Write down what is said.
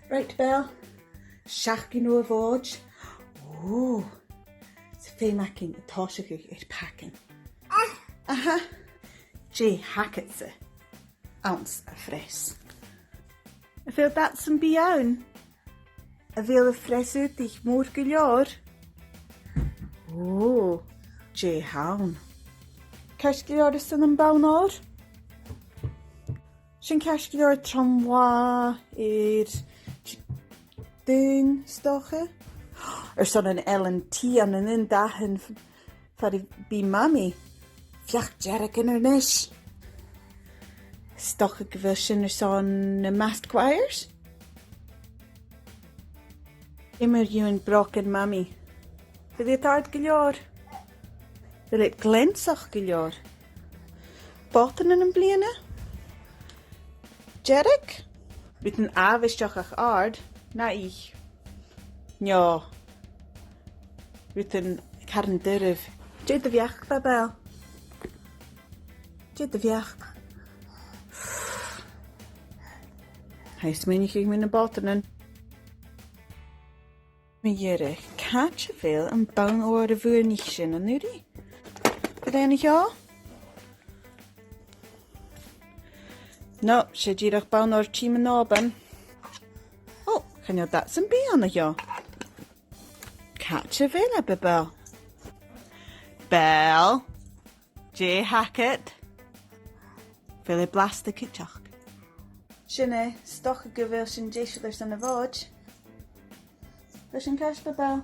Right, Belle. Seach nhw y fod. O, sy'n fe macin y tosig i'r pacin. Aha. Jay hacket sy. Ounce a ffres. Y fel dat sy'n biawn. Y fel y ffres yw'r dich môr gylior. O, Jay hawn. Cash gylior ysyn yn bawn o'r? Sy'n cash gylior tramwa i'r dyn stoche? Son een LNT aan een dagen van die bij mami. Vjach jerk in haar nish. Stoche gewischen son mast choirs. Immer you en brok en mami. Wil je het hard geljoor? Wil je het glensach geljoor? Botten in een bliene? Jerk? Met een avisjach ach aard? Na ich. Ja. Met een kern durf. Jyd de viach, Belle. Jyd de viach. Hij is menig ik met een botten. Mijere, kaatje veel en bouwen oor de vuur niet zinnen, nu die? Gedaan niet ja? Nou, ze je toch bouwen oor chiemen open. Oh, kan je dat zijn binnen ja? Kaatje veel hebben, Belle. Belle, Jay Hackett. Wil je blasten kitchach? Sinne, stoche gewil sin jeishlers aan de vod. Wil je een kerst, Belle?